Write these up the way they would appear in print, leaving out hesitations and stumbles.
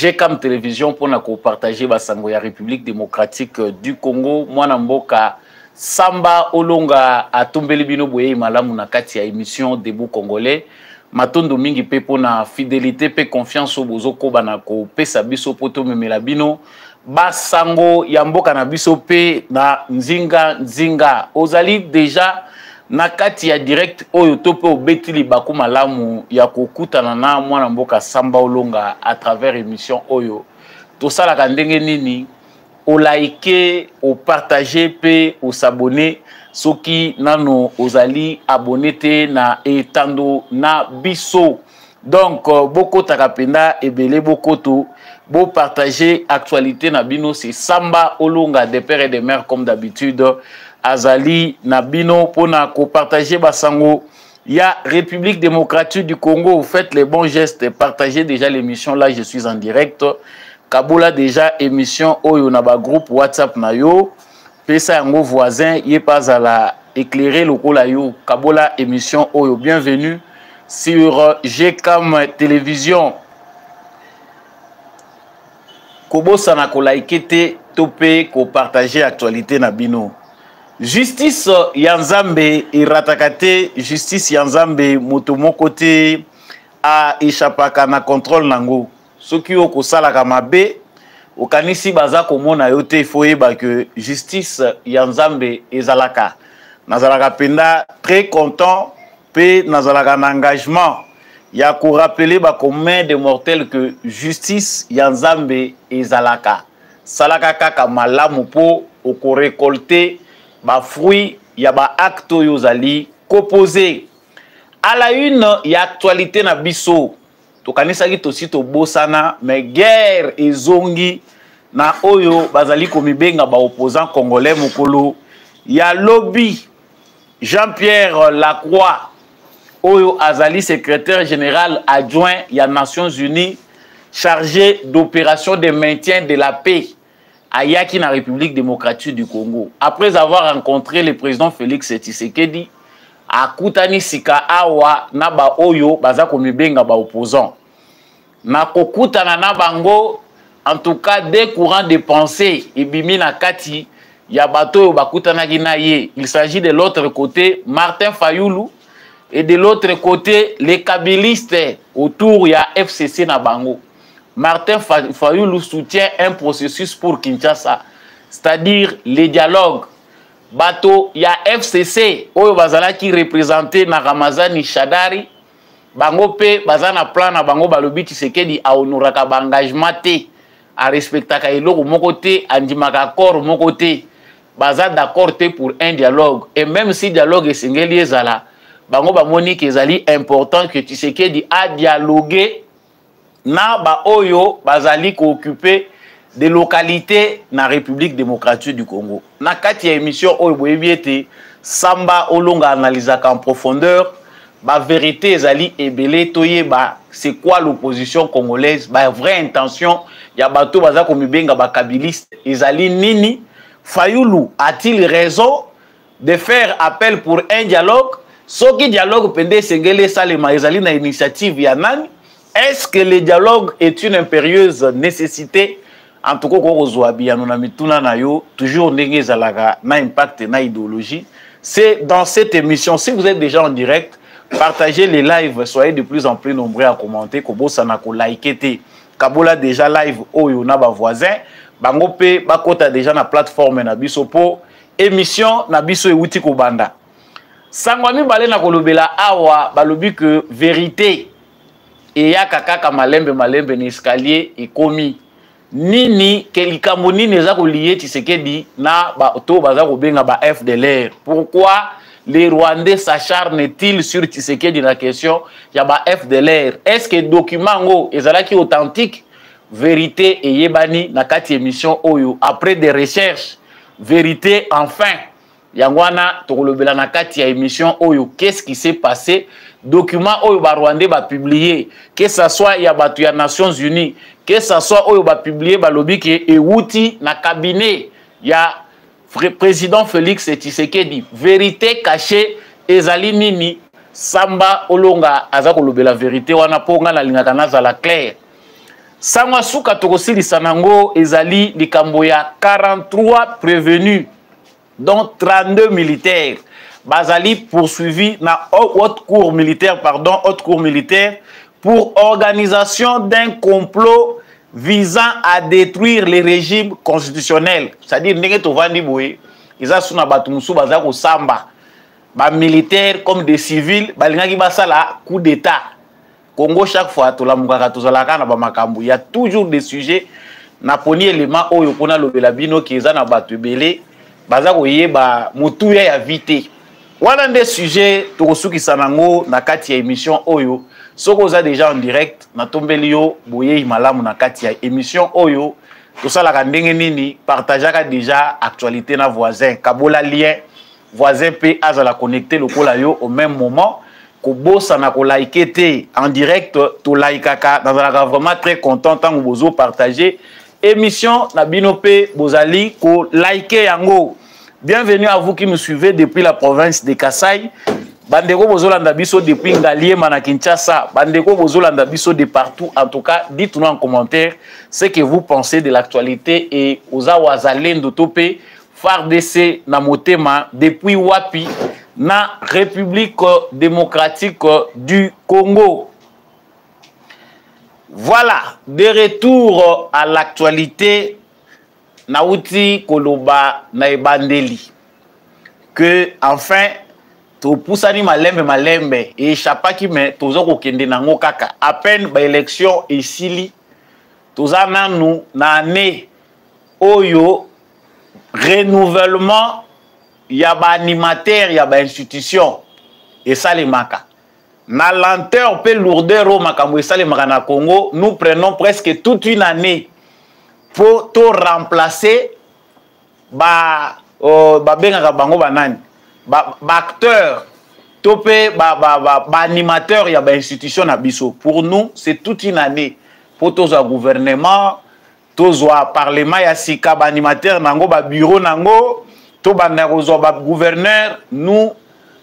GCAM Télévision pour partager basango ya République démocratique du Congo. Mwana mboka Samba Olonga atombeli bino boye malamu na kati ya émission Debout Congolais. Matondo mingi pe pona fidélité pe confiance au bozoko bana ko pesa biso poto memela bino. Basango ya mboka na biso pe na nzinga ozali déjà na kati ya direct oyo tope obetili baku malamu ya kokutana na mwana mboka Samba Olonga à travers émission oyo to sala ka ndenge nini o liker o partager pe o s'abonner soki nano ozali abonné te na etando na biso donc boko takapenda ebele bokoto bo partager actualité na bino c'est Samba Olonga des pères et des mères comme d'habitude azali na bino pona ko partager basango ya République démocratique du Congo. Vous faites les bons gestes, partagez déjà l'émission là, je suis en direct. Kabola déjà émission oyo na ba groupe WhatsApp na yo. Pesa yango voisin yé pas à la éclairer le kola yo. Kabola émission oyo, bienvenue sur GCAM Télévision. Kobo sana ko like te topé ko partager actualité na bino. Justice Yanzambe iratakate justice Yanzambe motomo côté a échappaka na contrôle nango soki oko sala kamabe okanisi baza komona yote foyeba que justice Yanzambe ezalaka nazalaka penda très content pe nazalaka na engagement ya ko rappeler ba commun de mortels que justice Yanzambe ezalaka salaka kaka malamu po oko récolter ba fruit ya ba acte yozali composé à la une ya actualité na biso to kanisa ki to sito bosana mais guerre ezongi na oyo bazali komibenga ba opposant congolais mokolo ya lobby Jean-Pierre Lacroix oyo azali secrétaire général adjoint ya Nations Unies chargé d'opération de maintien de la paix Ayaki na République démocratique du Congo. Après avoir rencontré le président Félix Tshisekedi, akutani sika awa na ba oyo baza komibenga ba opposant. Na kokutana na bango, en tout cas des courants de pensée ebimi na kati ya bato oyo bakutana gina ye. Il s'agit de l'autre côté Martin Fayulu et de l'autre côté les kabilistes autour ya FCC na bango. Martin Fayulu soutient un processus pour Kinshasa, c'est-à-dire les dialogues. Bato ya FCC, oyo bazala qui représenté na Ramazani Shadari, bango pe bazana plan na bango balobi Tshisekedi a honoraka ba engagement te, a respectaka eloko moko te, andimaka accord moko te, baza d'accord te pour un dialogue. Et même si dialogue esengeli ezala, bango bamoni ezali important que Tshisekedi a dialogué na ba oyo bazali ko occuper des localités na République démocratique du Congo. Na kati ya émission oyo boyebiete Samba Olonga analysaka en profondeur ba vérité ezali ebele toyeba c'est quoi l'opposition congolaise, ba vraie intention ya bato baza ko mibenga ba kabiliste ezali nini. Fayulu a-t-il raison de faire appel pour un dialogue? Soki dialogue pende sengele salema ezali na initiative ya nani? Est-ce que le dialogue est une impérieuse nécessité? En tout cas, toujours na impact na idéologie. C'est dans cette émission. Si vous êtes déjà en direct, partagez les lives. Soyez de plus en plus nombreux à commenter. Kobo sanako likete. Kabola déjà live oyo na ba voisin. Bango pe bakota déjà na plateforme na biso po émission na biso euti ko banda. Sangwami balé na kolobela awa balobi que vérité et ya kaka malembe ni escalier et komi nini kelika monini eza ko lié Tshisekedi na ba to baza ko benga ba FDLR. Pourquoi les Rwandais s'acharnent-ils sur Tshisekedi la question ya ba FDLR? Est-ce que document ngo ezalaki authentique? Vérité et yebani na kati émission oyo après des recherches vérité enfin yangwana tokolobela na kati ya émission oyo qu'est-ce qui s'est passé. Document oyo ba Rwandais ba publié, que ça soit ya batu ya Nations Unies, que ça soit oyo ba publié ba lobi ke euti na cabinet ya président Félix Tshisekedi. Vérité cachée ezali nini? Samba Olonga aza kolobela vérité wana ponga na lingaka na za la claire. Sangwa suka tokosili sanango ezali likambo ya 43 prévenus dont 32 militaires bazali poursuivis na haute cour militaire pour organisation d'un complot visant à détruire les régimes constitutionnels. C'est-à-dire ndenge tovandi boye eza suna batu musu baza ko samba ba militaires comme des civils balingaki basala coup d'état. Congo chaque fois tolamukaka tozalaka na ba makambo, il y a toujours des sujets na poni élément oyo pona lobela bino ki eza na batu ebele baza koyeba mutuya ya vite. Wana des sujets tokosukisa nango na kati ya émission oyo. Soko oza déjà en direct na tombeli yo boye malamu na kati ya émission oyo tosalaka ndenge nini partageaka déjà actualité na voisin kabola lien voisin pe azala connecté lokola yo au même moment ko bossa na ko liker te en direct to likaka nazalaka vraiment très content tant bozo partager émission na bino pe bozali ko liker yango. Bienvenue à vous qui nous suivez depuis la province de Kasaï. Bandeko bozolanda biso depuis Ngaliema na Kinshasa. Bandeko bozolanda biso de partout. En tout cas, dites-nous en commentaire ce que vous pensez de l'actualité et oza wazalendo tope FARDC na motema depuis wapi na République démocratique du Congo. Voilà, de retour à l'actualité. Nauti koloba na ebandeli que enfin to poussani malembe et échappaki mais tozo kokende nango kaka à peine ba élection esili toza nanu na année oyo renouvellement ya ba animateur ya ba institution et ça les maka na lenteur pe lourdeur au makambo et ça les maka na Congo. Nous prenons presque toute une année pour tout remplacer ba benga bango banani ba acteur topé ba animateur ya ba institution na biso. Pour nous c'est toute une année pour tous un gouvernement tous un parlement ya sika ba animateur nango ba bureau nango to banda ko ba gouverneur. Nous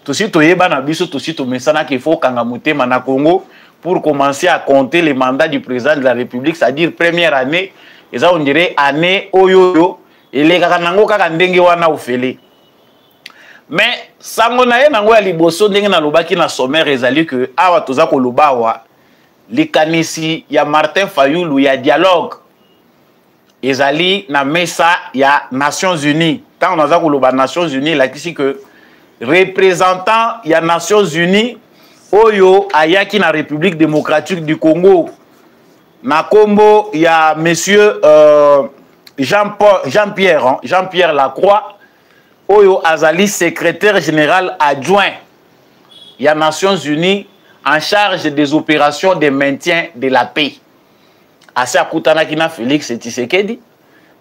aussi toyeba na biso aussi to mesana qu'il faut kanga mutema na Congo pour commencer à compter les mandats du président de la République, c'est-à-dire première année. Et ça on dirait année oyoyo et les kakanango kaka ndenge wana ofele. Mais sango na ye nango ya liboso ndenge na lobaki na sommaire ezali que awa toza ko lobawa likanisi ya Martin Fayulu ya dialogue ezali na mesa ya Nations Unies. Tant on a ko loba Nations Unies la kisi que représentant ya Nations Unies oyo ayaki na République démocratique du Congo. Na kombo ya monsieur Jean-Pierre Lacroix oyo azali secrétaire général adjoint ya Nations Unies en charge des opérations de maintien de la paix. Asa akutana kina Félix Tshisekedi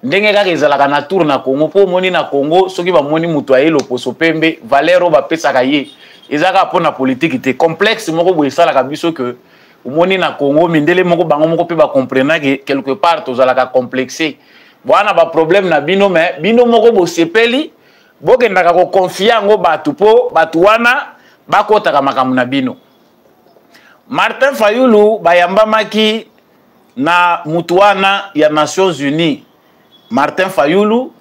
ndenge kaka ezalaka na tour na Congo po moni na Congo soki ba moni mutu ayelo poso pembe Valero ba pesaka ye ezaka pona politique te complexe moko bo esalaka biso que umoni na Congo mindele moko bango moko pe ba comprendre que quelque part tozalaka complexé bwana ba problème na bino mais bino moko bo sepeli bokendaka ko confier ngo batu po batu wana bakotaka makambo na bino. Martin Fayulu bayambamaki na mutu wana ya Nations Unies. Martin Fayulu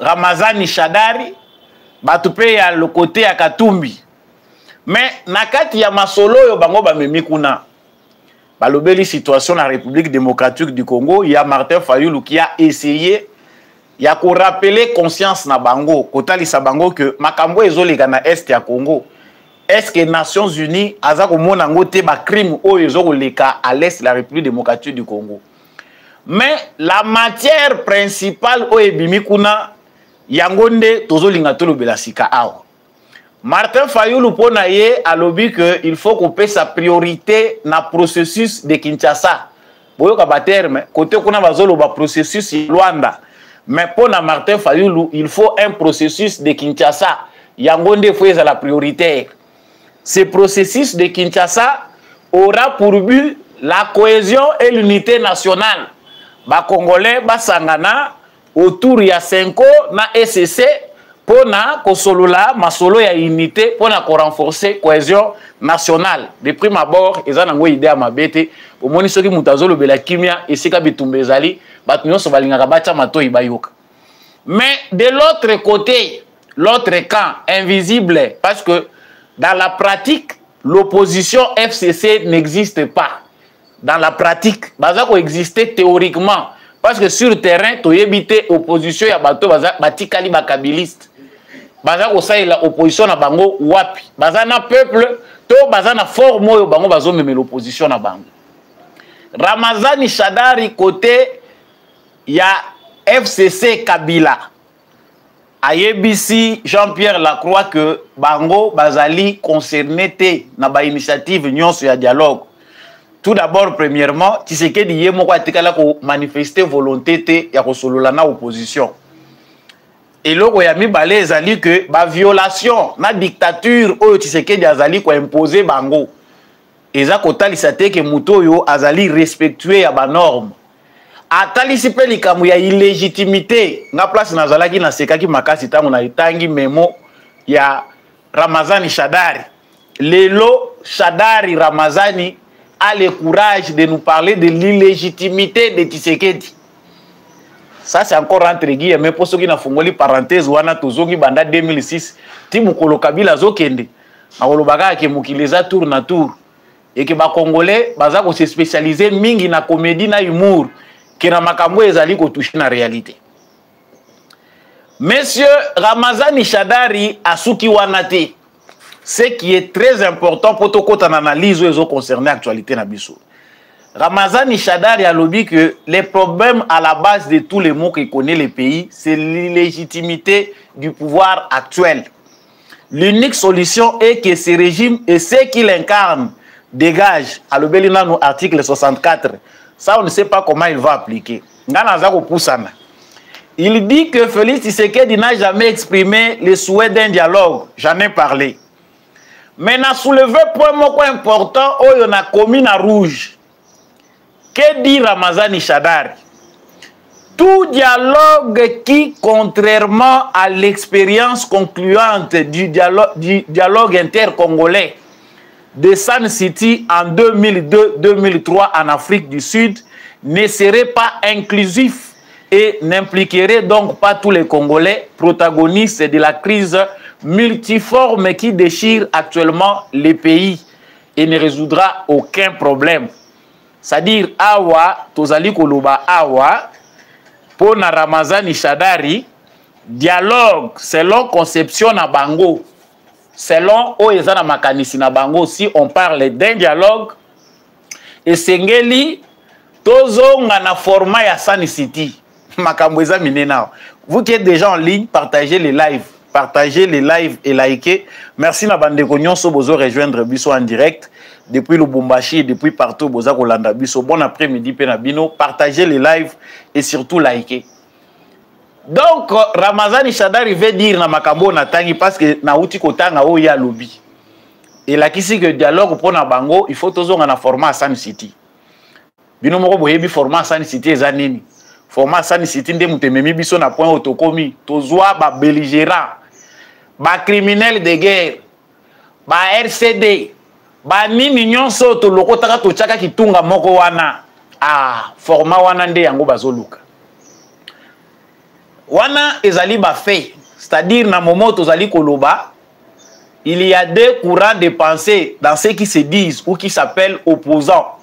Ramazani Shadari batu pe ya le côté ya Katumbi. Mais nakati ya masolo yo bango bamemi kuna balobeli situation na République démocratique du Congo, il y a Martin Fayulu qui a essayé ya ko rappeler conscience na bango kotalisa bango que makambo ezoleka na est ya Congo. Est-ce que Nations Unies aza ko mona ngote ba crime o ezoleka à l'est de la République démocratique du Congo. Mais la matière principale o ebimi kuna yangonde tozolinga tolobela sika awa. Martin Fayulu pona ye alobi que il faut qu'on paie sa priorité na processus de Kinshasa. Boyoka ba terme côté kuna bazolo ba processus Luanda. Mais pona Martin Fayulu, il faut un processus de Kinshasa. Yangonde faut la priorité. Ce processus de Kinshasa aura pour but la cohésion et l'unité nationale. Ba Congolais ba sangana autour ya Senko na SCC pona kosolola masolo ya unité pona ko renforcer cohésion nationale. De prime abord eza nango idée ya mabete omoni soki mutu azolobela kimia esika bitumba ezali bato nyonso balingaka batya matoi bayoka. Mais de l'autre côté, l'autre camp invisible, parce que dans la pratique l'opposition FCC n'existe pas. Dans la pratique baza ko exister théoriquement parce que sur le terrain to yebite opposition ya bato baza batikali bakabiliste. Baza ko saïla opposition na bango wapi baza na peuple to baza na forme oyo bango bazo meme l'opposition na bango. Ramazani Shadari côté ya FCC Kabila ayebisi Jean-Pierre Lacroix que bango bazali concerné te na ba initiative nyonso ya dialogue. Tout d'abord, premièrement, Tshisekedi yé moko atikala ko manifester volonté te ya ko solola na opposition. Et loko ya mibale ezali que ba violation na dictature oyo Tshisekedi azali ko imposer bango. Eza ko talisa te ke muto yo azali respectuer ya ba norme. Atalisi pe likambo ya illégitimité nga place nazalaki na sekaki makasi tango na itangi memo ya Ramazani Shadari. Lelo Shadari Ramazani a le courage de nous parler de l'illégitimité de Tshisekedi. Ça c'est encore entre guillemets, mais pour ceux qui n'ont fongoli parenthèse wana tozongi banda 2006 ti mukolo Kabila zokende na olobaka ke mukileza tour na tour et que ba congolais baza ko se spécialiser mingi na comédie na humour que na makambo ezali ko toucher na réalité. Monsieur Ramazani Shadari asuki wana te. Ce qui est très important pour tout côté en analyse où concernant l'actualité nabiso. Ramazani Shadari a lobby que les problèmes à la base de tous les maux que connaît le pays, c'est l'illégitimité du pouvoir actuel. L'unique solution est que ce régime et ce qu'il incarne dégage. À l'obélina nous article 64. Ça on ne sait pas comment il va appliquer. Il dit que Félix Tshisekedi n'a jamais exprimé le souhait d'un dialogue. J'en ai parlé. Mais na soulevé point moko important oyo na commis na rouge. Que dit Ramazani Shadari? Tout dialogue qui, contrairement à l'expérience concluante du dialogue intercongolais de Sun City en 2002-2003 en Afrique du Sud, ne serait pas inclusif et n'impliquerait donc pas tous les Congolais protagonistes de la crise multiforme qui déchire actuellement les pays et ne résoudra aucun problème. C'est-à-dire, awa, tozali koloba awa, pour na Ramazani Shadari, dialogue selon conception na bango, selon oezana makanisi na bango, si on parle d'un dialogue, et sengeli, tozo ngana format ya Sun City, makambo eza minena. Vous qui êtes déjà en ligne, partagez les lives. Partagez les lives et likez. Merci na bande konyon so bozo rejoindre biso en direct depuis Lubumbashi et depuis partout boza kolanda biso. Bon après-midi pe na bino, partagez les lives et surtout likez. Donc Ramazani Shadari veut dire na makambo na tangi parce que na uti kotanga o ya lobby. Et la kisi que dialogue pour na bango, il faut tozonga na format Sun City. Bino moko boyebi format Sun City ezanini. Format Sun City nde mutememi biso na point otokomi tozwa ba belligérant ba criminel de guerre ba RCD ba nini nyonso to lokotaka to chaka kitunga moko wana format wana nde yango bazoluka wana ezali ba fait, c'est-à-dire na moment tozali koloba il y a deux courants de pensée dans ceux qui se disent ou qui s'appellent opposants.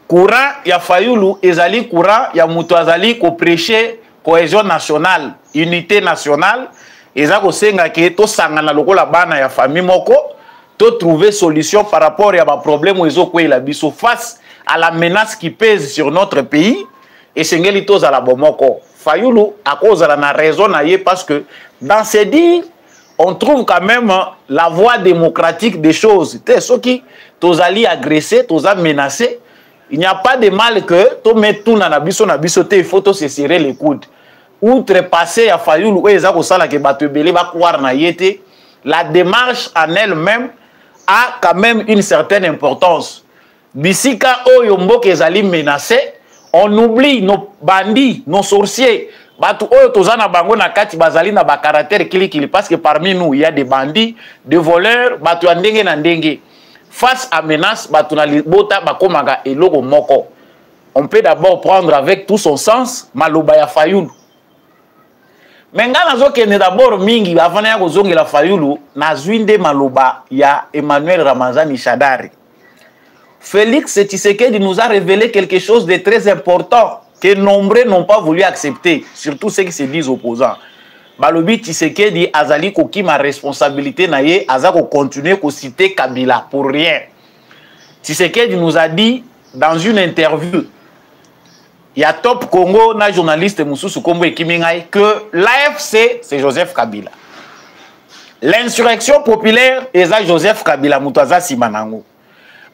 Courant ya Fayulu ezali courant ya mutu azali ko prêcher cohésion nationale, unité nationale, eza ko senga ke to sangana lokola bana ya famille moko, to trouver solution par rapport ya ba problème ezo kwela biso face à la menace qui pèse sur notre pays et sengeli to za la bomoko. Fayulu a cause la na raison na ye parce que dans ces dires on trouve quand même la voie démocratique des choses. Te soki tozali agressé, toza menacé. Il n'y a pas de mal que to met tout na biso te, il faut to se serrer les coudes. Outrepasser à Fayulu ou ezako sala ke bato belé ba croire na yete, la démarche en elle-même a quand même une certaine importance. Bisika oyo mboka ezali menacé, on oublie nos bandits, nos sorciers, Batu oyo tozana bango na kati bazali na ba caractère kili parce que parmi nous il y a des bandits, des voleurs, batu ya ndenge na ndenge. Face à menace, batu na libota bakomanga eloko moko. On peut d'abord prendre avec tout son sens maloba ya Fayulu. Menga nazokende d'abord mingi avant ya kozongela Fayulu nazwinde maloba ya Emmanuel Ramazani Shadari. Félix Tshisekedi nous a révélé quelque chose de très important que nombreux n'ont pas voulu accepter, surtout ceux qui se disent opposants. Balobi Tshisekedi azali koki ma responsabilité na ye azako continuer ko citer Kabila pour rien. Tshisekedi nous a dit dans une interview, il y a Top Congo na journaliste Moussou Kombo Ekimingai que l'AFC c'est Joseph Kabila. L'insurrection populaire est Joseph Kabila Moutaza Simanango.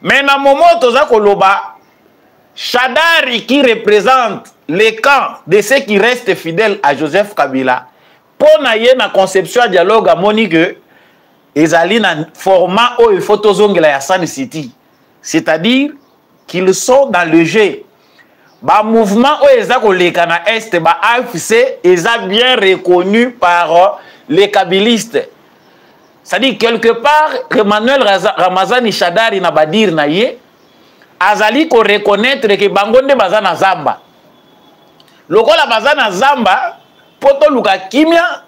Mais dans le moment toza koloba Shadari qui représente les camps de ceux qui restent fidèles à Joseph Kabila, pour naye na conception à dialogue à Monique, ezali na format où il faut tozongela ya Sun City. C'est-à-dire qu'ils sont dans le jeu. Ba mouvement où ezako leka na Est, ba AFC, est bien reconnu par les kabylistes. C'est-à-dire quelque part, Emmanuel Ramazani Shadari na badir na ye, azali ko reconnaître que bangonde bazana zamba. Lokola bazana zamba, poto luka kimia,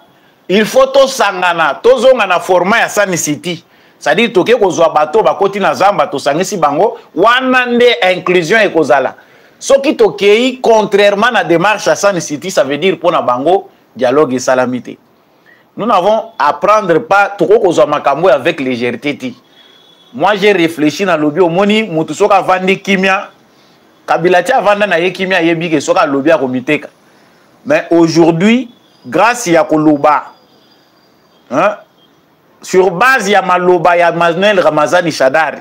il faut to sangana, to zongana format ya Sun City. C'est-à-dire toke kozwa bato bakoti na zamba to sangisi bango, wana nde inclusion ekozala. Soki tokei contrairement à la démarche à Sun City, ça veut dire pour na bango dialogue et salamité. Nous n'avons à prendre pas trop kozwa makambo avec légèreté. Moi j'ai réfléchi na lobby au moni mutu soka vandi kimia Kabila tia vanda na ye kimia yebi ke soka lobby a komiteka. Mais aujourd'hui grâce ya koloba hein, sur base ya maloba ya Emmanuel Ramazani Shadari,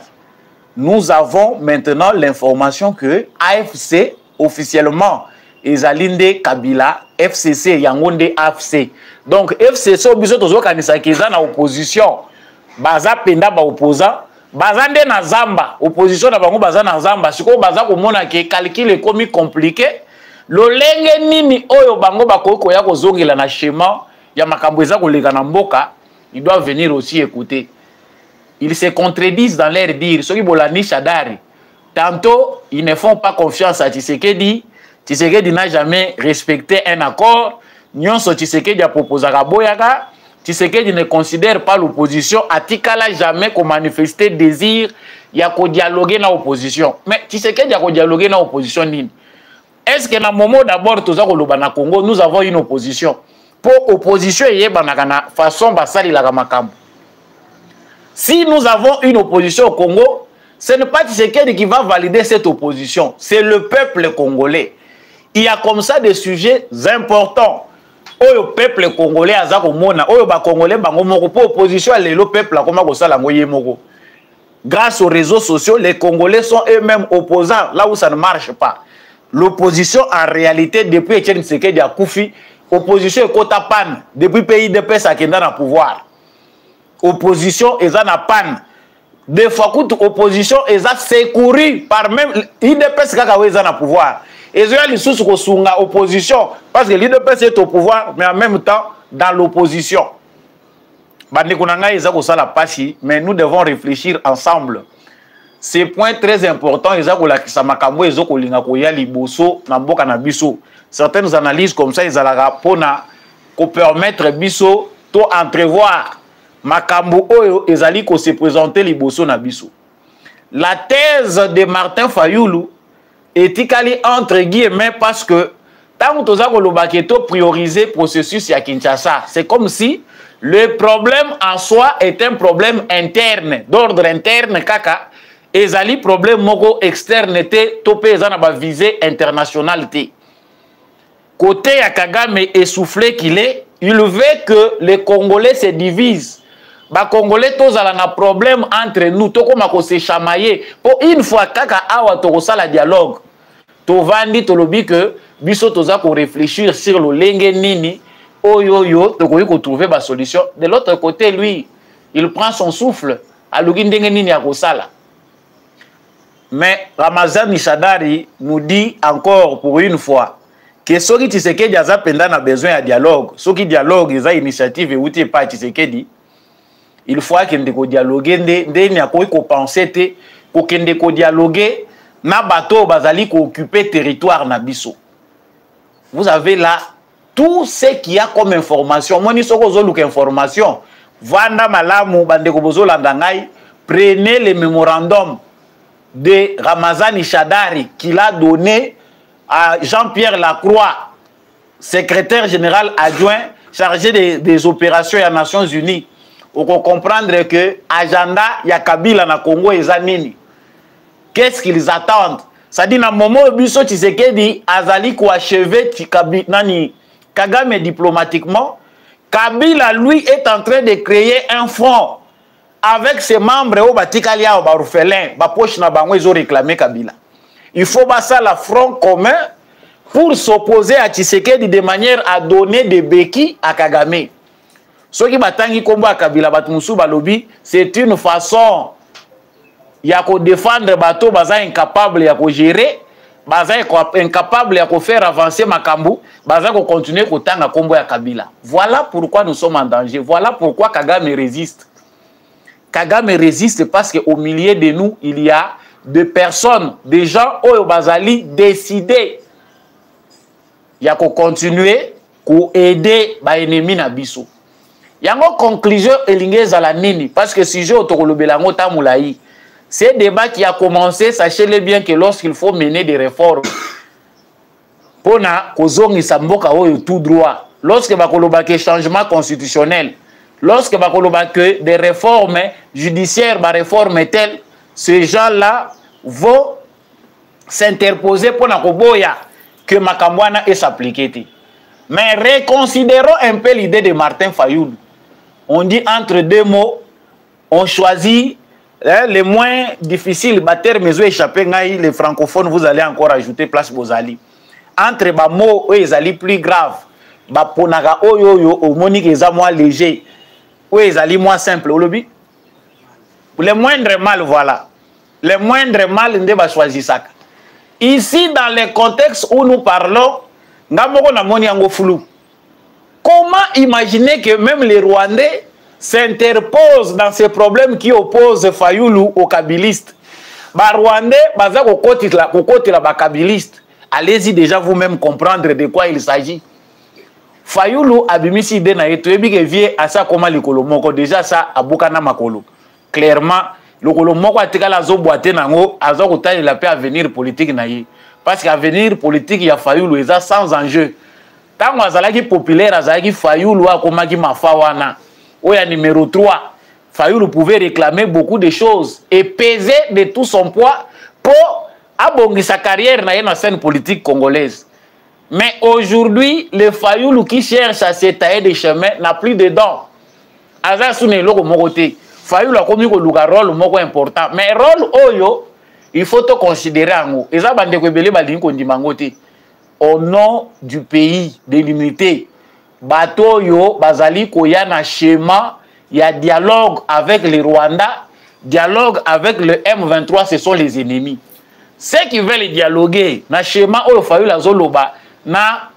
nous avons maintenant l'information que AFC officiellement ezalinde Kabila FCC yangonde AFC. Donc FCC obiso tozo kanisa kiza na opposition baza penda ba opposant baza nde na zamba opposition na bango baza na zamba siko baza komona ke calcul ekomi compliqué lolenge nini oyo bango bakoko ya kozongela na schéma ya makambo eza koleka na mboka. Ils doivent venir aussi écouter. Ils se contredisent dans leur dire. Ceux qui bolani Shadari, tantôt ils ne font pas confiance à Tshisekedi. Tshisekedi n'a jamais respecté un accord. Nyonso Tshisekedi a proposé à Boyaga. Tshisekedi ne considère pas l'opposition. Atikala jamais qu'on manifester désir. Il y a qu'au dialoguer dans l'opposition. Mais Tshisekedi a qu'au dialoguer dans l'opposition. Est-ce que dans le moment d'abord, na Congo, nous avons une opposition? Pour opposition, il y a une façon basali la makambo. Si nous avons une opposition au Congo, ce n'est pas Tshisekedi qui va valider cette opposition, c'est le peuple congolais. Il y a comme ça des sujets importants. Le peuple congolais a congolais pour opposition le peuple grâce aux réseaux sociaux, les Congolais sont eux-mêmes opposants là où ça ne marche pas. L'opposition en réalité depuis Etienne Tshisekedi a Koufi, opposition est kota pan depuis PIDPS a kenda na pouvoir. Opposition est en panne. Des fois que opposition est secouru par même IDPS kaka est en pouvoir. Et il y a les sous sunga opposition parce que l'IDPS est au pouvoir mais en même temps dans l'opposition. Bandekunanga eza ko sala pasi mais nous devons réfléchir ensemble. Ces points très importants eza ko la kisamakambo ezo ko linga ko ya liboso na mboka na biso. Certaines analyses comme ça ils allaient pona ko permettre biso to entrevoir makambo oyo ezali ko se présenter liboso na biso. La thèse de Martin Fayulu etikali entre guillemets parce que tant que toza ko lobaketo prioriser processus ya Kinshasa, c'est comme si le problème en soi est un problème interne, d'ordre interne kaka, ezali problème moko externe te topé ezana ba visée internationale te. Côté ya Kagame essoufflé qu'il est, il veut que les Congolais se divisent. Les Congolais tous ont un problème entre nous, tout comme on se chamailler. Pour une fois kaka awa to la dialogue, to vandi to lobi que biso toza ko réfléchir sur le lenge nini, oyoyo to ko trouver ba solution. De l'autre côté lui, il prend son souffle, alugi ndenge nini ya kosala. Mais Ramazani Shadari nous dit encore pour une fois que soki Tshisekedi aza penda na besoin de dialogue, soki dialogue eza initiative outi pas Tshisekedi, il faut kende ko dialoguer nde ni akoki ko penser te ko kende ko dialoguer na bato bazali ko occuper territoire na biso. Vous avez là tout ce qu'il y a comme information. Moi ni soko zoluka information, vanda malamu bande ko bozolanda ngai, prenez le mémorandum de Ramazani Shadari qu'il a donné à Jean-Pierre Lacroix, secrétaire général adjoint chargé des opérations des Nations Unies. On peut comprendre que agenda ya Kabila na Congo eza nini. Qu'est-ce qu'ils attendent? Ça dit na moment biso Tshisekedi azali ko achever Kagame diplomatiquement. Kabila lui est en train de créer un front avec ses membres au Batikalia au Baruffelin, ba poche na bango ils ont réclamé Kabila. Il faut passer la front commun pour s'opposer à Tshisekedi de manière à donner des béquilles à Kagame. Ce qui batangi kombo à Kabila batumusu balobi, c'est une façon ya ko défendre bateau baza incapable ya ko gérer, baza incapable ya ko faire avancer makambu, baza ko continuer ko tanga kombo ya Kabila. Voilà pourquoi nous sommes en danger. Voilà pourquoi Kagame résiste. Kagame résiste parce qu'au milieu de nous, il y a des personnes, des gens au Bazali décidés. Il y a qu'on continuer, qu'on aider les ennemis na biso. Il y a une conclusion elingez à la nini parce que si je otokolobelango tamulaï, c'est un débat qui a commencé, sachez-le bien que lorsqu'il faut mener des réformes pour na kozongi samboka oyo tout droit, lorsque bakoloba que changement constitutionnel, lorsque bakoloba que des réformes judiciaires, des réformes telles, ces gens-là vont s'interposer pour na koboya que Makambwana est s'appliquer. Mais reconsidérons un peu l'idée de Martin Fayoulou. On dit entre deux mots, on choisit les moins difficiles. Bater mezo échappé les francophones, vous allez encore ajouter place Bozali. Entre ba mots ils allaient plus grave. Ba ponaga oyo au monique ils moins léger. Ou ils allaient moins simple. Le moindre mal voilà. Le moindre mal ne va choisir ça. Ici dans le contexte où nous parlons, ngamoko na moni yango flou. Comment imaginer que même les Rwandais s'interposent dans ces problèmes qui opposent Fayoulou aux Kabilistes? Ba Rwandais, baza kokoti la ba Kabiliste. Allez-y déjà vous-même comprendre de quoi il s'agit. Fayoulou abimisi ide na yeto ebi ke vie asa koma likolo moko déjà ça abukana makolo. Clairement, lokolo moko atikala zo boite nango azo kotali la paix avenir politique na ye. Parce qu'avenir politique ya Fayoulou eza sans enjeu. Tango azalaki populaire azalaki Fayoulou akomaki mafawana. Oya numéro 3. Fayoulou pouvait réclamer beaucoup de choses et peser de tout son poids pour abongi sa carrière na la scène politique congolaise. Mais aujourd'hui, le Fayoulou qui cherche à se tailler des chemins n'a plus de dents. Aza sune loko mokote. Fayoulou a commis un rôle moko important. Mais rôle oyo, il faut te considérer en haut. Eza bande kwebele balingi kondimangote. Au nom du pays, de l'unité, bato yo bazali koya na schéma, il y a dialogue avec les Rwandais, dialogue avec le M23, ce sont les ennemis. Ceux qui veulent dialoguer, na schéma oyo Fayoulou azoloba, na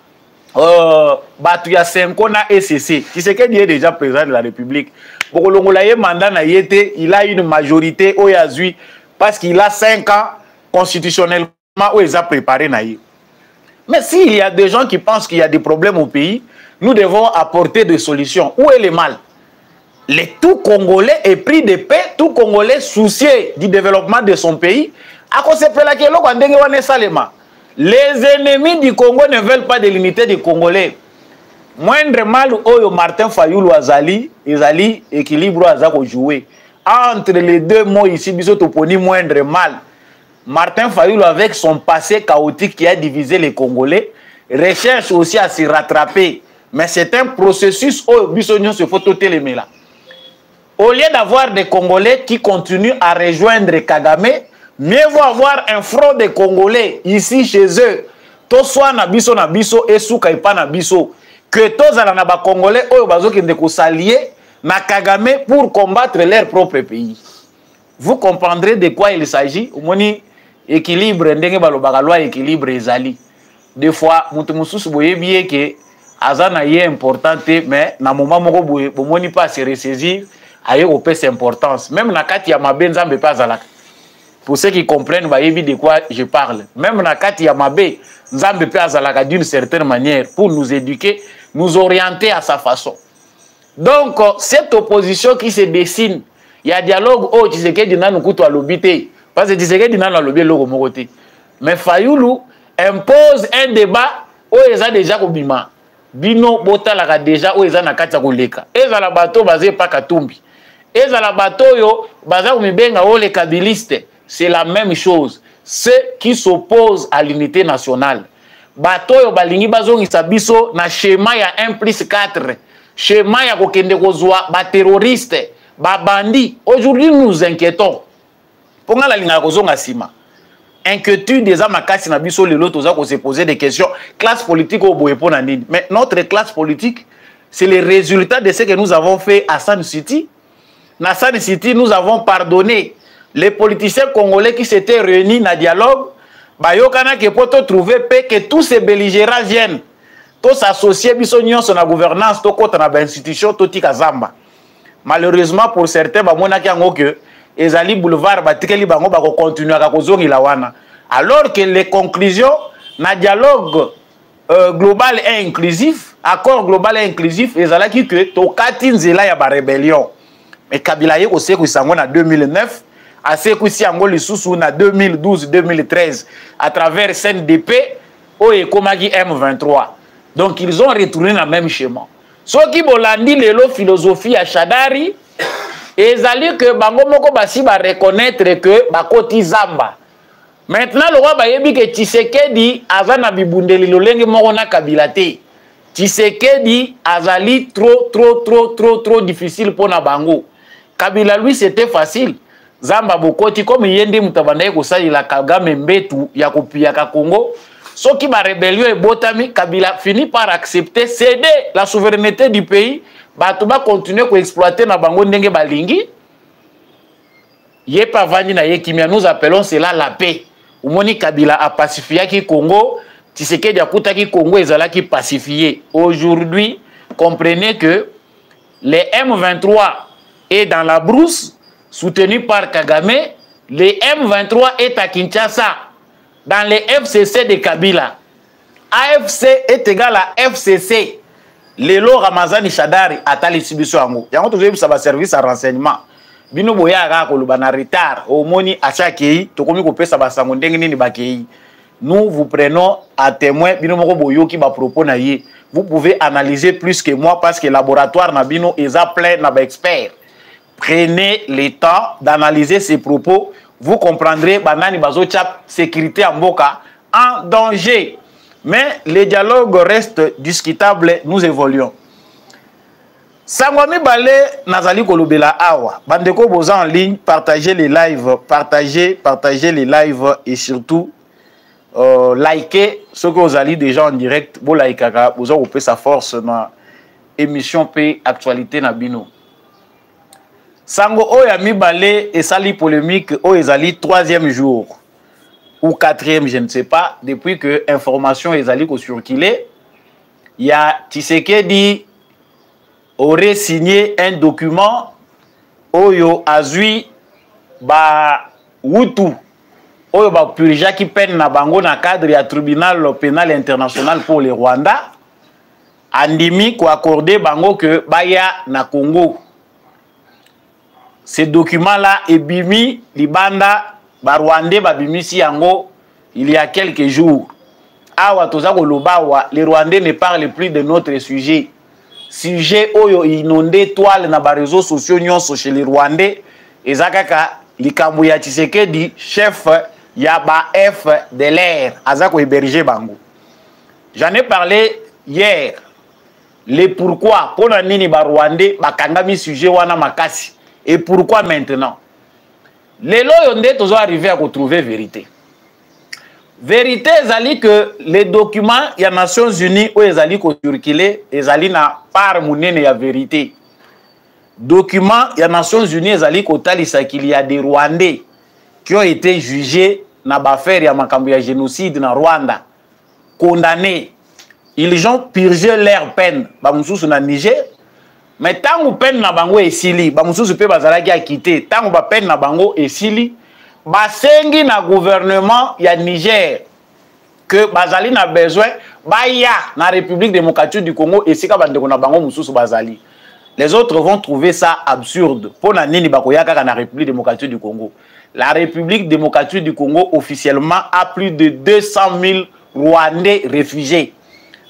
batu ya Senko na ECC, qui c'est qu'il est déjà président de la République. Bokolongola ye mandat na yete, il a une majorité oyazui parce qu'il a 5 ans constitutionnellement où il a préparé na ye. Mais s'il y a des gens qui pensent qu'il y a des problèmes au pays, nous devons apporter des solutions. Où est le mal? Le tout Congolais est pris de paix, tout Congolais soucié du développement de son pays. Les ennemis du Congo ne veulent pas de l'unité des Congolais. Moindre mal oyo Martin Fayoulou azali, ezali équilibre azako jouer. Entre les deux mots ici, biso toponi moindre mal. Martin Fayoulou, avec son passé chaotique qui a divisé les Congolais, recherche aussi à se rattraper. Mais c'est un processus où Bissognon se faut télémer là. Au lieu d'avoir des Congolais qui continuent à rejoindre Kagame, mieux vaut avoir un front de Congolais ici chez eux. To soit na biso et souka ipa na biso. Que tous les Congolais qui s'allier na Kagame pour combattre leur propre pays. Vous comprendrez de quoi il s'agit. Équilibre, équilibre ezali. des fois mutu mususu boyebi que azana ye importante mais na moment moko boye bomoni pas se ressaisir aye ko pesa importance même na kati ya mabe nzambe pas azalaka. Pour ceux qui comprennent bayebi de quoi je parle, même na kati ya mabe nzambe pas azalaka d'une certaine manière pour nous éduquer, nous orienter à sa façon. Donc cette opposition qui se dessine, il y a dialogue oh Tshisekedi nanu kutu alobite parce que Tshisekedi nanu alobi logo mokote. Mais Fayulu impose un débat où ils ont déjà kobima. Bino bota la déjà où ils ont na kati ya koleka. Eza la bateau basé pa Katumbi. Eza la bateau yo baza komibenga o les kabilistes. C'est la même chose. Ceux qui s'opposent à l'unité nationale. Bateau yo balingi bazongisa biso na schéma ya 1+4. Schéma ya kokende kozwa ba terroriste, ba bandits. Aujourd'hui nous nous inquiétons. Ponga la linga kozonga sima. Inquiétude des amakasi na biso le lot oza ko se poser des questions. Classe politique au boyepo na nini. Mais notre classe politique, c'est le résultat de ce que nous avons fait à San City. Na San City, nous avons pardonné les politiciens congolais qui s'étaient réunis dans le dialogue. Bayokana ke poto trouver que tous ces belligérants viennent. Tous s'associer biso nyonso na gouvernance to kota na ba institution to tika zamba. Malheureusement pour certains ba mona kiango que ezali boulevard batikeli bango ba ko continuer ka kozongila wana. Alors que les conclusions na dialogue global et inclusif, accord global et inclusif ezalaki que to kati nzela ya ba rébellion. Mais Kabila ye ko se ko sango na 2009 à ce que si Angola sous na 2012-2013 à travers CNDP au Ekomagi M23. Donc ils ont retourné dans le même schéma. Ce qui bolandi lelo philosophie à Chadari ezali que bango moko basi ba reconnaître que bakoti zamba. Maintenant le roi bayebi que Tshisekedi azana bibundeli lolenge moko na Kabila te. Tshisekedi azali trop difficile pour na bango. Kabila lui c'était facile. Zamba bokoti comme yende mutabanda ko sali la Kagame mbetu ya kopia ka Congo. Ce qui va rébellion et botami Kabila finit par accepter céder la souveraineté du pays. Batuba continue à exploiter na bango ndenge balingi. Yé pas vandi na ye kimia, nous appelons cela la paix. Umoni Kabila a pacifié ki Congo, Tshisekedi a kuta ki Congo ezala ki pacifié. Aujourd'hui, comprenez que les M23 est dans la brousse, soutenu par Kagame. Les M23 est à Kinshasa, dans les FCC de Kabila. AFC est égal à FCC. Lelo Ramazani Chadari atali sibiso ango. Yango tozo ça va service à renseignement. Bino boya ga ko lubana retard. Au moni achakei to komi ko pesa basango ndenge nini bakei. Nous vous prenons à témoin bino moko boyoki ba propos na ye. Vous pouvez analyser plus que moi parce que le laboratoire na bino est plein na ba expert. Prenez le temps d'analyser ces propos. Vous comprendrez banani bazo chap sécurité en boka en danger. Mais les dialogues restent discutables, nous évoluons. Sangwami Balé Nazali Kolobela Awa. Bandeko boza en ligne, partagez les lives, partagez les lives et surtout likez ce que vous allez déjà en direct. Bo likaka, vous avez sa force dans émission P actualité na bino. Sango Oyami Balé et sali polémique o ezali 3e jour. Ou 4e, je ne sais pas, depuis que l'information est allée circuler, il y a Tshisekedi aurait signé un document Oyo Azui ba Wutu Oyo ba purja qui peine na bango na cadre du tribunal pénal international pour le Rwanda andimi ko accordé bango que baya na Congo. Ce document là est bimi libanda ba Rwandais ba bimisi yango il y a quelques jours. Awa toza ko lobawa les Rwandais ne parlent plus de notre sujet. Sujet oyo inondé toile na ba réseaux sociaux nyonso chez les Rwandais ezakaka likambo ya Tshisekedi chef ya ba F de l'air azako héberger bango. J'en ai parlé hier. Les pourquoi pour nini ba Rwandais bakangami sujet wana makasi et pourquoi maintenant. Les loyondés tous arrivé à retrouver vérité. Vérité ezali que les documents ya Nations Unies où ezali ko circuler ezali na part munene ya vérité. Documents ya Nations Unies ezali ko talisa qu'il y a des Rwandais qui ont été jugés na affaire ya makambo ya génocide na Rwanda. condamnés. Ils ont purgé leur peine. Bamoussous na Niger. Mais tant que peine na bango esili, bamoussous pe bazalaki a quitté. Tant que peine na bango esili, basengi na gouvernement ya Niger que bazali na besoin baya na République démocratique du Congo et sika bandeko na bango moussous bazali. Les autres vont trouver ça absurde. Pour na nini bakoya kaka na République démocratique du Congo. La République démocratique du Congo officiellement a plus de 200 000 Rwandais réfugiés.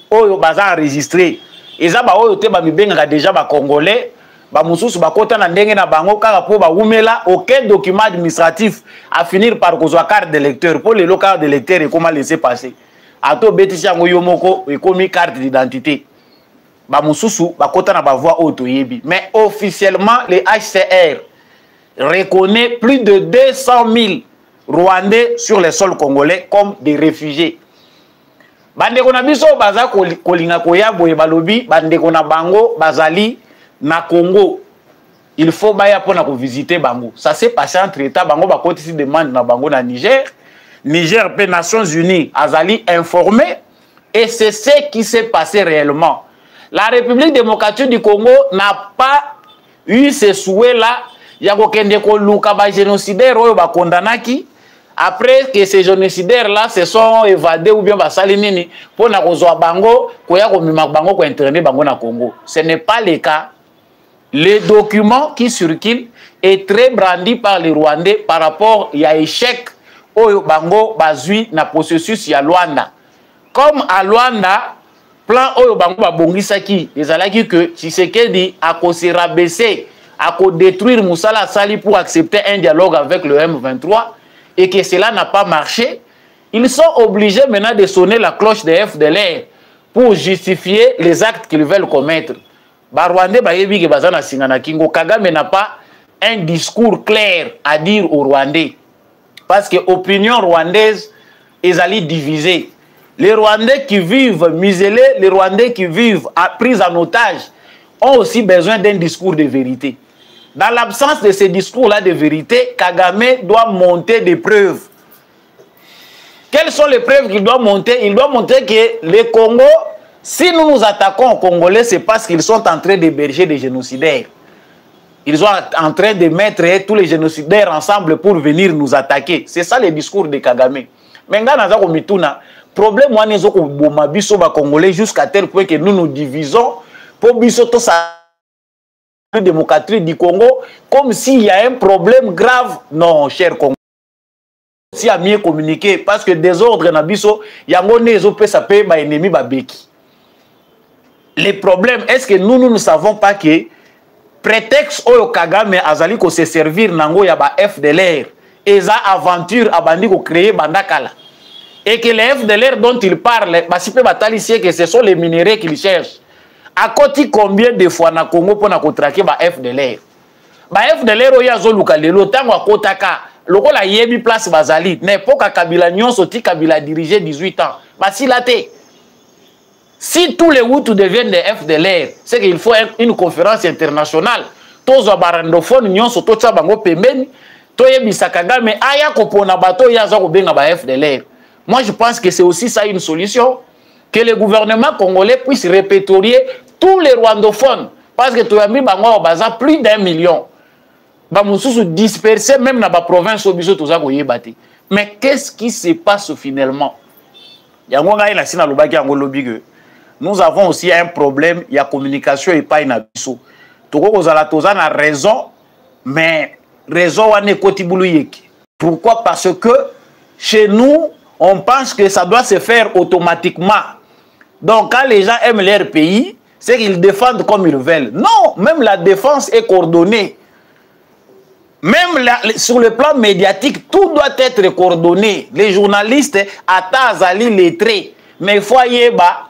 Oyo baza enregistré. Eza ba oyo te ba mibenga déjà ba Congolais, ba mususu ba kota na ndenge na bango kaka po ba wumela aucun document administratif à finir par kozwa carte d'électeur. Pour les locaux d'électeur et comment laisser passer. Ato betisi yango yo moko e komi carte d'identité. Ba mususu ba kota na ba voix auto yebi. Mais officiellement le HCR reconnaît plus de 200 000 Rwandais sur le sol congolais comme des réfugiés. Bandeko na biso baza kolinga koya boye balobi bandeko na bango bazali na Congo. Il faut baya pona ko visiter bango. Ça s'est passé entre état bango ba kotisi demande na bango na Niger. Niger pe Nations Unies azali informé et c'est ce qui s'est passé réellement. La République démocratique du Congo n'a pas eu ce souhait là ya ko kende ko luka ba génocidaire oyo ba kondanaki. Après que ces génocidaires-là se sont évadés ou bien basalinini pour na kozwa bango koya komima bango ko interner bango na Congo. Ce n'est pas le cas. Le document qui circule est très brandi par les Rwandais par rapport à échec oyo bango bazui na processus ya Luanda. Comme à Luanda, plan oyo bango babongisaki ezalaki que Tshisekedi a ko se rabaisser, a ko détruire Moussala Sali pour accepter un dialogue avec le M23. Et que cela n'a pas marché, ils sont obligés maintenant de sonner la cloche des FDLR pour justifier les actes qu'ils veulent commettre. Barwandais bayebi ke bazana singana kingo Kagame n'a pas un discours clair à dire aux Rwandais parce que l'opinion rwandaise est allée divisée. Les Rwandais qui vivent muselés, les Rwandais qui vivent pris en otage ont aussi besoin d'un discours de vérité. Dans l'absence de ces discours-là de vérité, Kagame doit monter des preuves. Quelles sont les preuves qu'il doit monter? Il doit montrer que le Congo, si nous nous attaquons aux Congolais, c'est parce qu'ils sont en train d'héberger des génocidaires. Ils sont en train de mettre tous les génocidaires ensemble pour venir nous attaquer. C'est ça le discours de Kagame. Mais le problème, c'est que Congolais jusqu'à tel point que nous nous divisons pour tout ça. Démocratique du Congo, comme s'il y a un problème grave. Non, cher Congo. Si à mieux communiquer, parce que désordre nabiso, yango nezo pe sa pe ba ennemi ba beki. Les problèmes, est-ce que nous ne savons pas que prétexte oyo Kagame azali ko se servir nango ya ba FDLR, eza aventure abandi ko créer bandakala. Et que les FDLR dont il parle, ba si pe batalisie que ce sont les minéraux qu'ils cherchent. A côté combien de fois na Congo pour na traquer ba FDLR? Ba FDLR oya zoluka lelo tango akotaka lokola yebi place bazali n'époque Kabila nyonso ti Kabila dirigé 18 ans. Ba si laté. Si tous les Hutus deviennent des FDLR, c'est qu'il faut une conférence internationale. Tous les barandophone nyonso to tsa bango pembeni to yebisa Kagame aya kopona bato ya za ko benga ba FDLR. Moi je pense que c'est aussi ça une solution. Que le gouvernement congolais puisse répertorier tous les rwandophones. Parce que tu as mis plus d'1 million. Ils dispersés même dans la province. Mais qu'est-ce qui se passe finalement? Nous avons aussi un problème. Il y a communication et pas une abisso. Vous avez raison, mais raison est pourquoi? Parce que chez nous, on pense que ça doit se faire automatiquement. Donc, quand les gens aiment leur pays, c'est qu'ils défendent comme ils veulent. Non, même la défense est coordonnée. Même sur le plan médiatique, tout doit être coordonné. Les journalistes, atazali lettrés. Mais il faut y avoir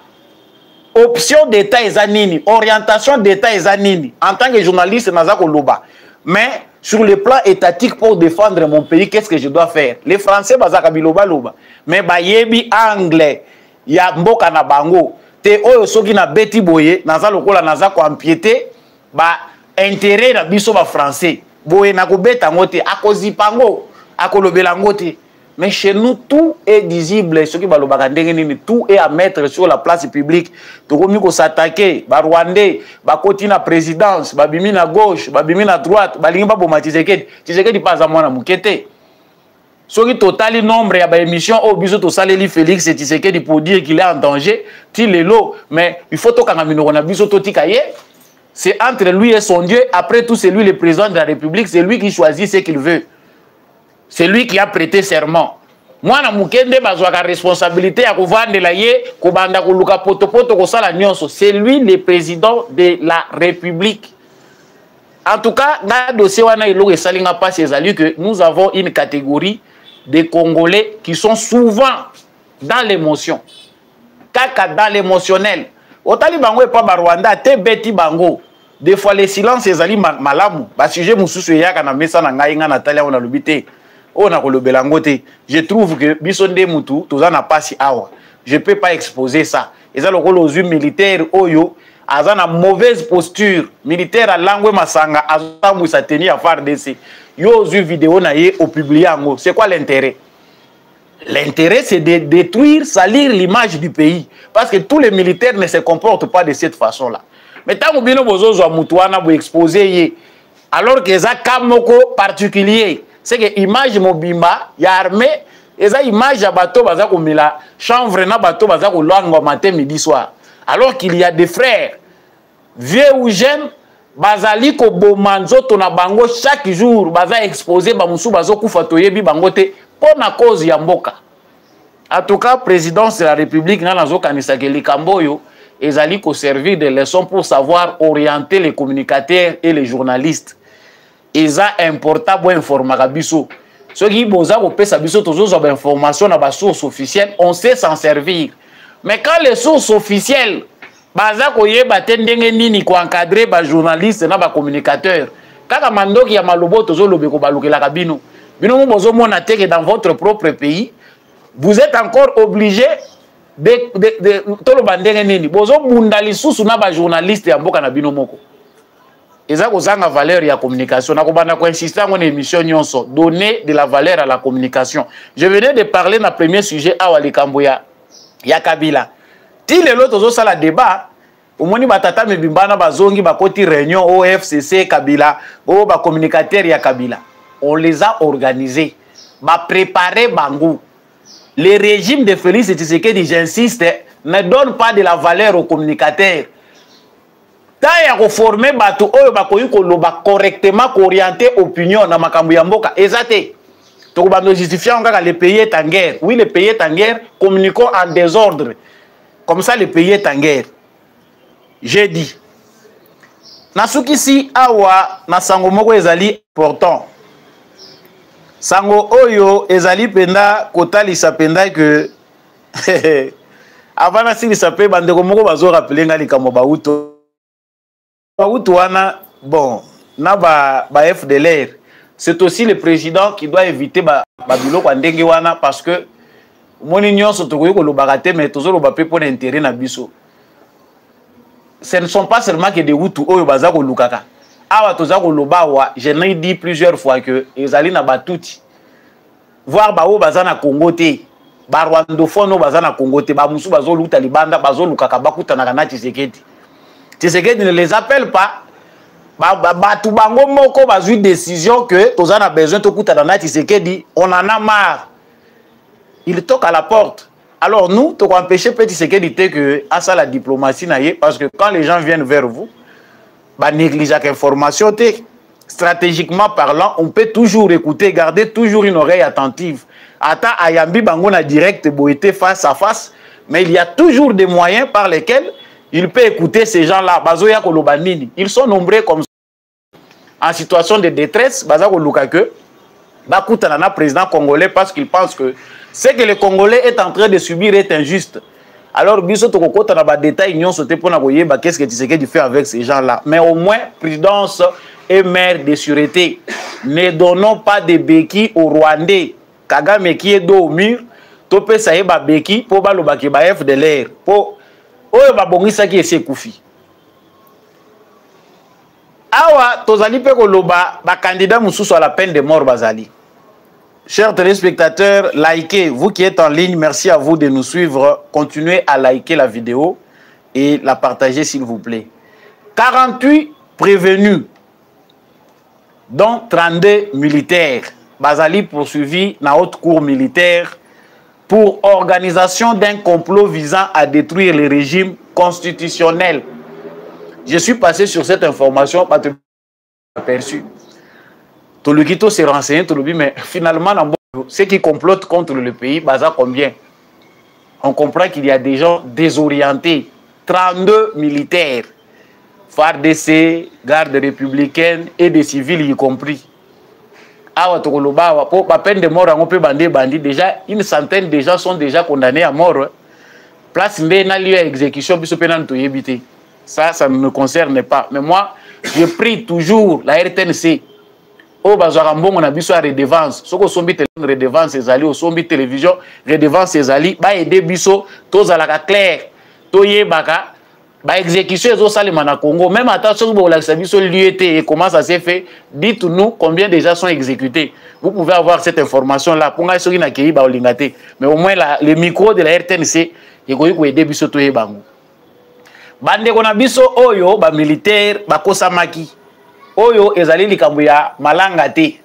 option d'État et zanini, orientation d'État et zanini. En tant que journaliste, nazako loba. Mais sur le plan étatique, pour défendre mon pays, qu'est-ce que je dois faire? Les Français, bazaka biloba loba. Mais bayebi anglais. Ya mboka na bango te oyo soki na beti boye naza lokola naza ko empiéter ba intérêt na biso ba français boye na ko beta ngote akozi pango akolobela ngote Mais chez nous, tout est visible. Ce qui va le tout est à mettre sur la place publique. Tout le monde s'attaquer. Les Rwandais, les côtés de la présidence, les bimi à gauche, les bimi à droite, les bimi à Tshisekedi. Tshisekedi pas à moi na mukete. Ce qui total nombre ya ba émission au biso to saleli Félix et Tshisekedi pour dire qu'il est en danger. Til est l'eau, mais il faut to kangamino na biso to tikaye. C'est entre lui et son Dieu. Après tout, c'est lui le président de la République. C'est lui qui choisit ce qu'il veut. C'est lui qui a prêté serment. Moi, na mukende bazwaka responsabilité à kovande la ye, kobanda koluka potopoto kosala nyonso. C'est lui le président de la République. En tout cas, dans le dossier wana ilo esalinga pas ces alliés que nous avons une catégorie de Congolais qui sont souvent dans l'émotion. Kaka dans l'émotionnel. Otali bango et pas Rwanda, te beti bango. Des fois les silences ezali malamu. Ba sujet mususu yaka na mesa na ngai nga Natalia on a lobité. Je trouve que Bisonde Moutou, tout ça n'a pas si awa. Je ne peux pas exposer ça. Et ça, le rôle aux yeux militaires, Oyo, a une mauvaise posture. Militaire à langue Masanga, a Moussa Teni à faire des yo yeux vidéo naïe au public. C'est quoi l'intérêt? L'intérêt, c'est de détruire, salir l'image du pays. Parce que tous les militaires ne se comportent pas de cette façon-là. Mais tant que vous avez Moutouana pour exposer, alors que ça kamoko particulier. C'est que l'image mobimba, il y a armée, et ça image à bateau, baza komila, chanvre na bateau, baza kolangwa matin, midi, soir. Alors qu'il y a des frères, vieux ou jeunes, bazali ko bomanzo tona bango chaque jour, baza exposé, bamusu bazo kufatoye bi bangote, pour na cause ya mboka. En tout cas, présidence de la République, na nazo kanisa ke likamboyo, ezali ko servir de leçon pour savoir orienter les communicateurs et les journalistes. Et ça important pour informer biso. Ceux qui boza ko pesa biso toujours des informations na ba source officielle, on sait s'en servir. Mais quand les sources officielles baza ko yeba tendenge nini ko encadrer ba journaliste na ba communicateur. Kaka mandoki ya malobo tozo lobe ko balukela kabino. Bino mo bozo mona teke dans votre propre pays, vous êtes encore obligé de tolo bandenge nini. Bozo bundali susu na ba journaliste ya mboka na bino moko. Et ça, vous avez la valeur de la communication. Nous avons insisté sur une émission, donner de la valeur à la communication. Je venais de parler dans le premier sujet à Walikamboya, Yakabila. Si les autres ont un débat, au moins, batata me bimbana bazongi bakoti réunion OFCC Kabila, au ba communicateur Yakabila. On les a organisés, ba préparé bango. Le régime de Félix Tshisekedi, j'insiste, ne donne pas de la valeur aux communicateurs. Tant ya former bato oyo bakoyi koloba correctement orienter opinion na makambo ya mboka ezate to bando justifier on le pays est en guerre. Oui, le pays est en guerre, communiquons en désordre. Comme ça le pays est en guerre. J'ai dit nasuki si awa na sango moko ezali important. Sango oyo ezali penda kotalisa penda que avant na sili sape bandeko moko bazo rappeler nga likambo ba uto bon, FDLR, c'est aussi le président qui doit éviter Babilo Kwandengewana parce que mon union se trouve au Lobarate, mais toujours au Bapé pour l'intérêt na biso. Ce ne sont pas seulement que des Hutus au Bazako Lukaka. Awa Tozako Lobawa, je l'ai dit plusieurs fois que les alliés na Batouti. Voir Bao Bazana Kongote, Barwandofono Bazana Kongote, Bamusu Bazo Luta Libanda, Bazo Lukaka, Bakuta Nagana Tshisekedi. Tshisekedi ne les appelle pas. Tout bango moko bazui décision que tous en a besoin de kuta dans Tshisekedi, on en a marre. Il toque à la porte. Alors nous, tu empêcher petit Tshisekedi que à ça la diplomatie naie parce que quand les gens viennent vers vous, bah négliger l'information stratégiquement parlant, on peut toujours écouter, garder toujours une oreille attentive. Ata ayambi bango na direct boité face à face, mais il y a toujours des moyens par lesquels il peut écouter ces gens-là. Bazoya Kolobanini. Ils sont nombreux comme ça. En situation de détresse, Bazako Lukake, Bakoutanana, président congolais, parce qu'il pense que ce que le Congolais est en train de subir est injuste. Alors, Biso Tokoko, tu as des détails, qu'est-ce que tu sais qu'il fait avec ces gens-là. Mais au moins, présidence et maire de sûreté, ne donnons pas de béquilles aux Rwandais. Kagame qui est dos au mur, Topé Saïba béquilles pour Balobaki Baef de l'air. Pour oyo babongisa ki ese kufi. Awa tozali pe koloba ba candidat mususu à la peine de mort bazali. chers téléspectateurs, likez. Vous qui êtes en ligne, merci à vous de nous suivre. Continuez à liker la vidéo et la partager s'il vous plaît. 48 prévenus, dont 32 militaires. Bazali poursuivi dans haute cour militaire pour organisation d'un complot visant à détruire le régime constitutionnel. Je suis passé sur cette information, pas aperçu. Tout le Quito s'est renseigné, tout le monde, mais finalement, ceux qui complotent contre le pays, baza combien? On comprend qu'il y a des gens désorientés. 32 militaires, FARDC, garde républicaine et des civils y compris. Peine de mort, on peut bandit. Déjà, une centaine de gens sont déjà condamnés à mort. Place n'a lieu à exécution, ça ne me concerne pas. Mais moi, je prie toujours la RTNC. Oh, bazarambon, on a vu ça redevance. Ce que sombi redevance les alliés, au sombi télévision, redevance les alliés, bah aider biso, tous à la claire, toye baka, bah exécution les autres na Congo. Même attention, vous la saviez sur l'UET et comment ça s'est fait. Dites-nous combien déjà sont exécutés. Vous pouvez avoir cette information là. Pour ceux qui n'ont pas eu, bah mais au moins le micro de la RTNC, il y a aider biso toye bango. Bande kona biso oyo ba militaire ba kosamaki. Oyo ezali likambo ya malanga te.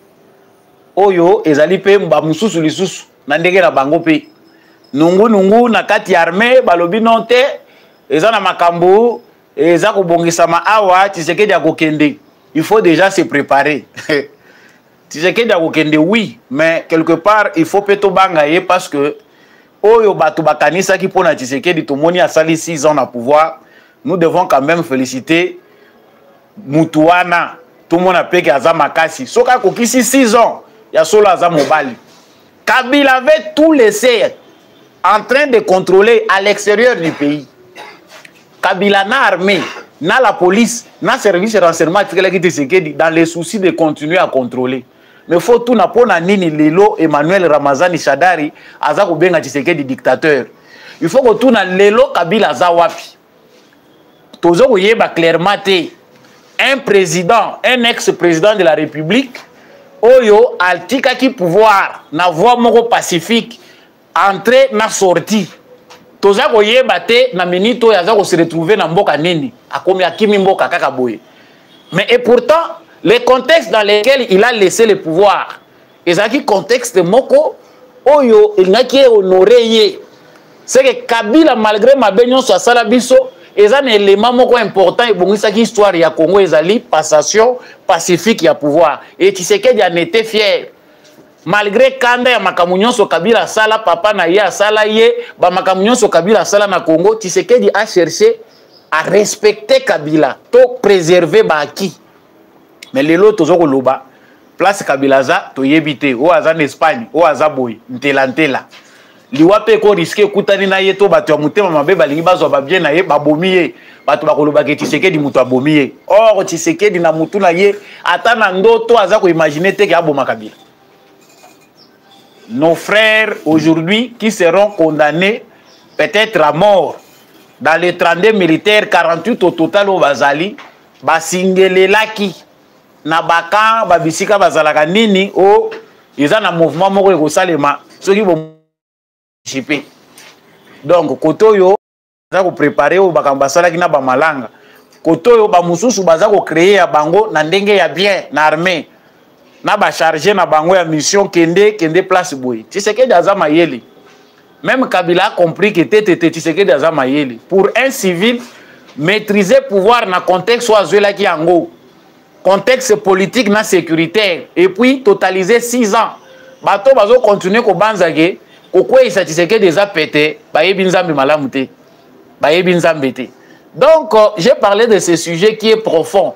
Oyo ezali pe mba mususu lisusu na ndenge na bango pe. Nungu na kati ya armée balobi non te eza na makambo eza kobongisama awa Tshisekedi ya kokende. Il faut déjà se préparer. Tshisekedi ya kokende oui, mais quelque part il faut peto bangaye parce que oyo batu bakanisa ki pona Tshisekedi tomoni asali 6 ans na pouvoir. Nous devons quand même féliciter Moutouana, tout le monde a payé à Zamakasi. Soka Kokisi 6 ans, il y a solo à Zamobali. Kabila avait tout laissé en train de contrôler à l'extérieur du pays. Kabila n'a armée, n'a la police, n'a service de renseignement dans les soucis de continuer à contrôler. Mais il faut tout n'a pas nini Lelo Emmanuel Ramazani Shadari Azako Benga Tshisekedi dictateur. Il faut que tout n'a Lelo Kabila Zawapi. Tozo yeba clairement un président, un ex-président de la République, oyo altika ki pouvoir na voie moko pacifique, entrer na sortie. Toza yeba te na minito yaza ko se retrouver na mboka nini, akomi akimi mboka kaka boye. Mais et pourtant, les contextes dans lesquels il a laissé le pouvoir, ezaki contexte moko oyo il n'a qui honoré. C'est que Kabila malgré ma benyon soit salabiso et ça, un élément important, et bon, ça qui histoire ya Congo, ezali passation pacifique ya pouvoir. Et Tshisekedi en était fier. Malgré Kanda ya makamunyon so Kabila sala, papa na ye sala ye, ba makamunyon so Kabila sala na Congo, Tshisekedi a cherché à respecter Kabila, to préserver ba qui. Mais les lots tozo loba, place Kabila za to yebite, o aza en Espagne, o aza boy, ntela. Liwape ko risque kutani na yeto bato ya mutema mabe balingi bazwa ba bien na ye babomi ye bato bakoloba ke Tshisekedi mutu abomi ye. Or Tshisekedi na mutu na ye ata na ndoto aza ko imaginer te ke aboma Kabila. Nos frères aujourd'hui qui seront condamnés peut-être à mort dans les 32 militaires 48 au total au bazali basingelelaki na baka babisika bazalaka nini o ils na mouvement moko ko salema soki bo donc kotoyo baza ko préparer o bakambasala kina ba malanga kotoyo ba mususu baza ko créer ya bango na ndenge ya bien na armée na ba charger na bango ya mission kende place boy Tshisekedi azama yeli même Kabila a compris que Tshisekedi azama yeli pour un civil maîtriser pouvoir na contexte soit zoela ki yango contexte politique na sécuritaire et puis totaliser 6 ans bato bazo continuer ko banzage. Pourquoi il s'agissait déjà pété, donc j'ai parlé de ce sujet qui est profond.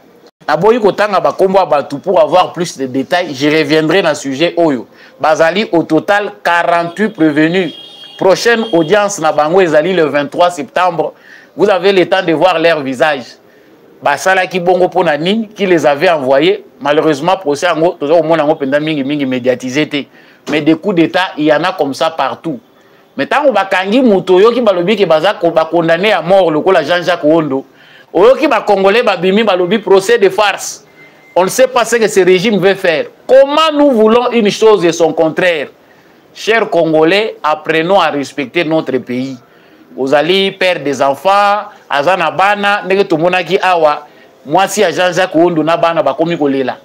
Pour avoir plus de détails, je reviendrai dans le sujet Oyo. Bazali au total 48 prévenus. Prochaine audience na Bango Ezali le 23 septembre. Vous avez le temps de voir leur visage. Basala ki bongo pona nini qui les avait envoyés. Malheureusement procès ango tozo au monde ango penda mingi médiatisé. Mais des coups d'état, il y en a comme ça partout. Mais tant que bakangi mutoyo ki balobi ke baza ko ba condamné à mort le ko la Jean-Jacques Wondo. Oyo ki ba congolais ba bimi balobi procès de farce. On ne sait pas ce que ce régime veut faire. Comment nous voulons une chose et son contraire? Chers Congolais, apprenons à respecter notre pays. Vous allez perdre des enfants, azana bana, nege tomonaki awa, moi si à Jean-Jacques Ondo na bana bakomi kolela.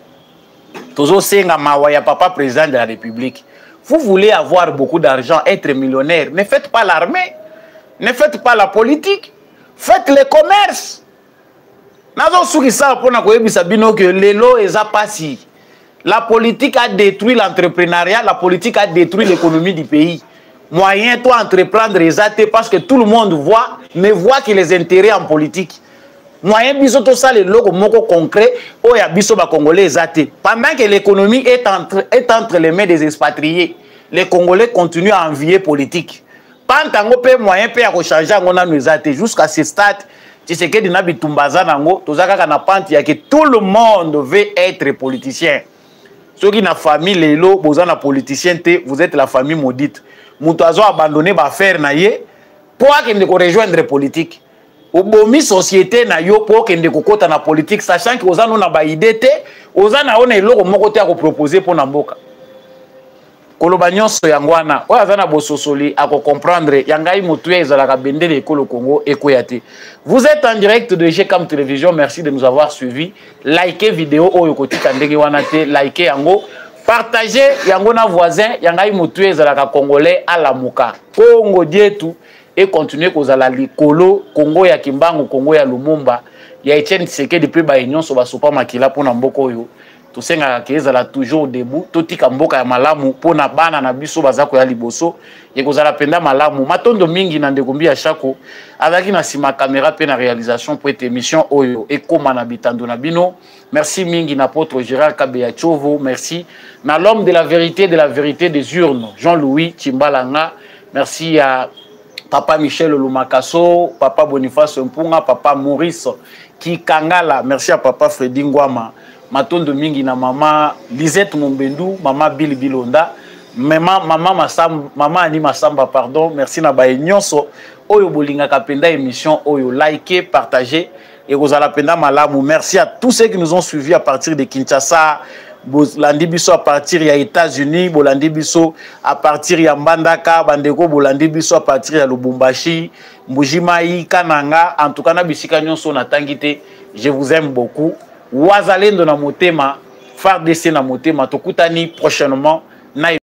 Tozo senga mawa ya papa président de la République. Vous voulez avoir beaucoup d'argent, être millionnaire, ne faites pas l'armée, ne faites pas la politique, faites le commerce. Nazo souki ça pour na koyebisa bino que lelo eza pasi. La politique a détruit l'entrepreneuriat, la politique a détruit l'économie du pays. Moyen toi entreprendre les athées parce que tout le monde voit, mais voit que les intérêts en politique. Moyen biso to ça les logos moko concret, oh ya biso ba congolais athées. Pendant que l'économie est entre les mains des expatriés, les Congolais continuent à envier politique. Pantango pe moyen pe ya ko changer ngona nous athées jusqu'à ce stade. Tu sais que dina bitumbaza nango, tozaka kana panti ya que tout le monde veut être politicien. Ceux qui na famille lelo boza na politicien te, vous êtes la famille maudite. Moutazo abandonné ba faire na ye pour qu'il ko rejoindre politique. Obomi société na yo pour qu'il ko kota na politique sachant que oza no na ba idée te, oza na ona eloko moko te ko proposer pour na mboka. Koloba nyonso yangwana, oyo aza na bososoli ako comprendre yangai mutu ezalaka bendele ekolo Congo ekoyate. Vous êtes en direct de GCAM Télévision, merci de nous avoir suivis. Likez vidéo oyo kotika ndenge wana te, likez yango, partagez yango na voisin, yangai mutu ezalaka congolais à la muka. Congo dietu et continuer kozala likolo Congo ya Kimbangu, Congo ya Lumumba, ya Etienne Tshisekedi pe ba union so ba sopa makila pona mboko oyo. Tosenga kezala toujours debout totika mboka ya malamu pona bana na biso bazako ya liboso yekozala penda malamu matondo mingi na ndekombi ya Chako azaki na sima caméra pe na réalisation pour cette émission oyo ekoma na bitando na bino. Merci mingi na apôtre Gérald Kabeya Chovo, merci na l'homme de la vérité des urnes Jean-Louis Chimbalanga, merci à papa Michel Lumakaso, papa Boniface Mpunga, papa Maurice Kikangala, merci à papa Freddy Ngwama, matondo mingi na mama Lisette Mombendu, mama Billy Bilonda, mama Ani Masamba, pardon, merci na ba nyonso oyo bolinga kapenda émission oyo likez, partagez et kozala penda malamu. Merci à tous ceux qui nous ont suivis à partir de Kinshasa, bolandi biso à partir ya États-Unis, bolandi biso à partir ya Mbandaka, bandeko bolandi biso à partir ya Lubumbashi, Mbujimai, Kananga, en tout cas na bisika nyonso na tangite. Je vous aime beaucoup. Wazalendo na motema, FARDC na motema, tokutani prochainement na